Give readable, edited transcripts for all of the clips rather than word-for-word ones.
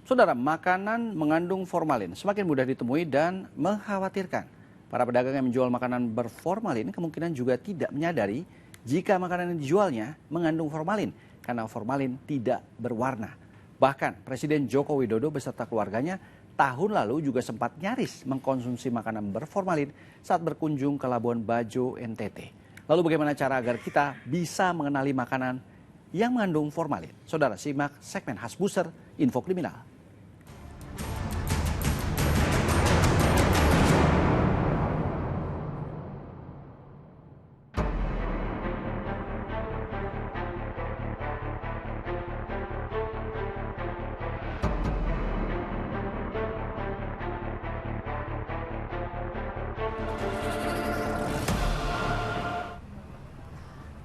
Saudara, makanan mengandung formalin semakin mudah ditemui dan mengkhawatirkan. Para pedagang yang menjual makanan berformalin kemungkinan juga tidak menyadari jika makanan yang dijualnya mengandung formalin karena formalin tidak berwarna. Bahkan Presiden Joko Widodo beserta keluarganya tahun lalu juga sempat nyaris mengkonsumsi makanan berformalin saat berkunjung ke Labuan Bajo, NTT. Lalu bagaimana cara agar kita bisa mengenali makanan yang mengandung formalin? Saudara, simak segmen khas Buser Info Kriminal.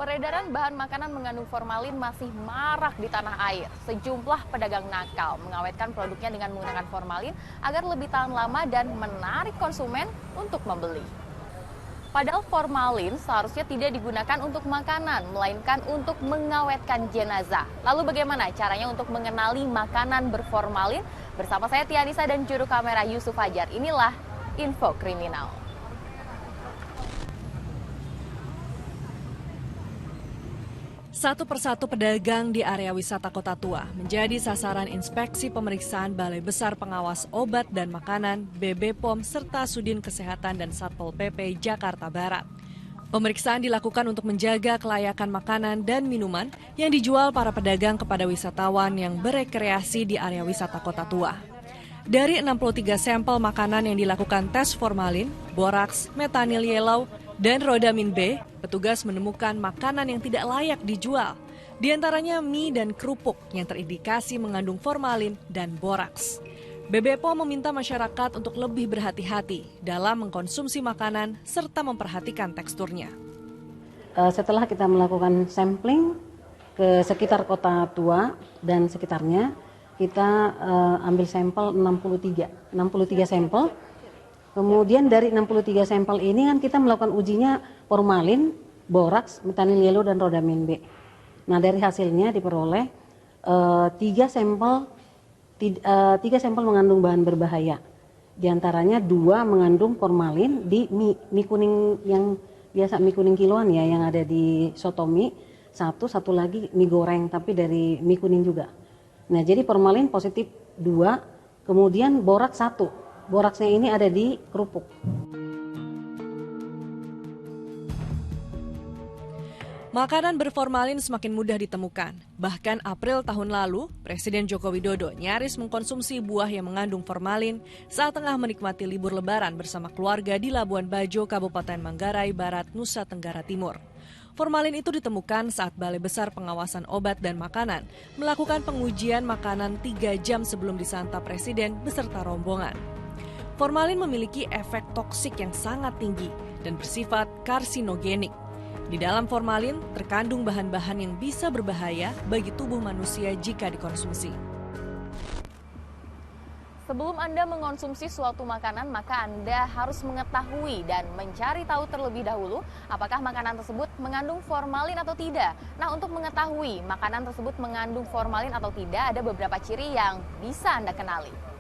Peredaran bahan makanan mengandung formalin masih marak di tanah air. Sejumlah pedagang nakal mengawetkan produknya dengan menggunakan formalin agar lebih tahan lama dan menarik konsumen untuk membeli. Padahal formalin seharusnya tidak digunakan untuk makanan, melainkan untuk mengawetkan jenazah. Lalu bagaimana caranya untuk mengenali makanan berformalin? Bersama saya Tianisa dan juru kamera Yusuf Fajar. Inilah Info Kriminal. Satu persatu pedagang di area wisata Kota Tua menjadi sasaran inspeksi pemeriksaan Balai Besar Pengawas Obat dan Makanan, BB POM, serta Sudin Kesehatan dan Satpol PP Jakarta Barat. Pemeriksaan dilakukan untuk menjaga kelayakan makanan dan minuman yang dijual para pedagang kepada wisatawan yang berekreasi di area wisata Kota Tua. Dari 63 sampel makanan yang dilakukan tes formalin, boraks, metanil yellow, dan rodamin B, petugas menemukan makanan yang tidak layak dijual. Di antaranya mie dan kerupuk yang terindikasi mengandung formalin dan boraks. BB POM meminta masyarakat untuk lebih berhati-hati dalam mengkonsumsi makanan serta memperhatikan teksturnya. Setelah kita melakukan sampling ke sekitar Kota Tua dan sekitarnya, kita ambil sampel 63 sampel. Kemudian dari 63 sampel ini kan kita melakukan ujinya formalin, boraks, metanil yellow, dan rodamin B. Nah, dari hasilnya diperoleh 3 sampel mengandung bahan berbahaya. Di antaranya 2 mengandung formalin di mie kuning yang biasa mie kuning kiloan ya, yang ada di Sotomi. Satu lagi mie goreng tapi dari mie kuning juga. Nah, jadi formalin positif 2, kemudian boraks 1. Boraksnya ini ada di kerupuk. Makanan berformalin semakin mudah ditemukan. Bahkan April tahun lalu, Presiden Joko Widodo nyaris mengkonsumsi buah yang mengandung formalin saat tengah menikmati libur lebaran bersama keluarga di Labuan Bajo, Kabupaten Manggarai Barat, Nusa Tenggara Timur. Formalin itu ditemukan saat Balai Besar Pengawasan Obat dan Makanan melakukan pengujian makanan 3 jam sebelum disantap Presiden beserta rombongan. Formalin memiliki efek toksik yang sangat tinggi dan bersifat karsinogenik. Di dalam formalin terkandung bahan-bahan yang bisa berbahaya bagi tubuh manusia jika dikonsumsi. Sebelum Anda mengonsumsi suatu makanan, maka Anda harus mengetahui dan mencari tahu terlebih dahulu apakah makanan tersebut mengandung formalin atau tidak. Nah, untuk mengetahui makanan tersebut mengandung formalin atau tidak, ada beberapa ciri yang bisa Anda kenali.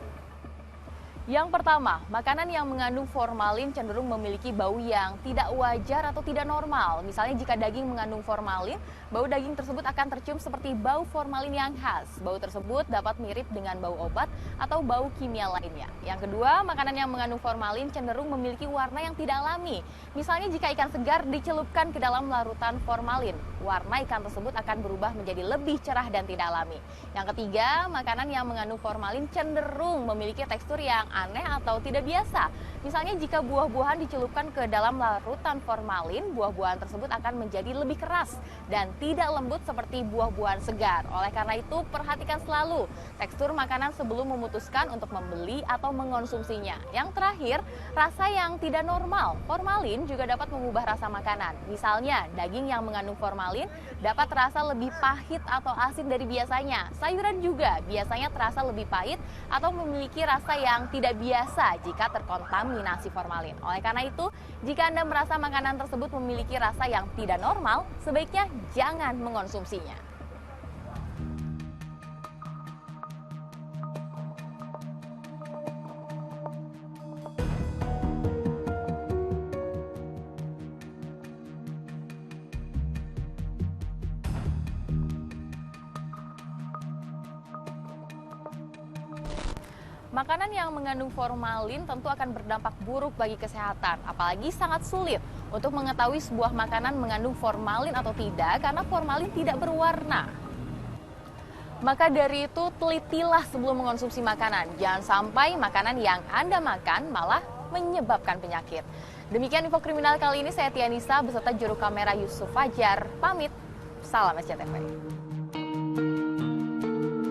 Yang pertama, makanan yang mengandung formalin cenderung memiliki bau yang tidak wajar atau tidak normal. Misalnya jika daging mengandung formalin, bau daging tersebut akan tercium seperti bau formalin yang khas. Bau tersebut dapat mirip dengan bau obat atau bau kimia lainnya. Yang kedua, makanan yang mengandung formalin cenderung memiliki warna yang tidak alami. Misalnya jika ikan segar dicelupkan ke dalam larutan formalin, warna ikan tersebut akan berubah menjadi lebih cerah dan tidak alami. Yang ketiga, makanan yang mengandung formalin cenderung memiliki tekstur yang aneh atau tidak biasa. Misalnya jika buah-buahan dicelupkan ke dalam larutan formalin, buah-buahan tersebut akan menjadi lebih keras dan tidak lembut seperti buah-buahan segar. Oleh karena itu, perhatikan selalu tekstur makanan sebelum memutuskan untuk membeli atau mengonsumsinya. Yang terakhir, rasa yang tidak normal. Formalin juga dapat mengubah rasa makanan. Misalnya, daging yang mengandung formalin dapat terasa lebih pahit atau asin dari biasanya. Sayuran juga biasanya terasa lebih pahit atau memiliki rasa yang tidak biasa jika terkontaminasi formalin. Oleh karena itu, jika Anda merasa makanan tersebut memiliki rasa yang tidak normal, sebaiknya jangan mengonsumsinya. Makanan yang mengandung formalin tentu akan berdampak buruk bagi kesehatan, apalagi sangat sulit untuk mengetahui sebuah makanan mengandung formalin atau tidak karena formalin tidak berwarna. Maka dari itu, telitilah sebelum mengonsumsi makanan. Jangan sampai makanan yang Anda makan malah menyebabkan penyakit. Demikian info kriminal kali ini, saya Tianisa beserta juru kamera Yusuf Fajar. Pamit, salam SCTV.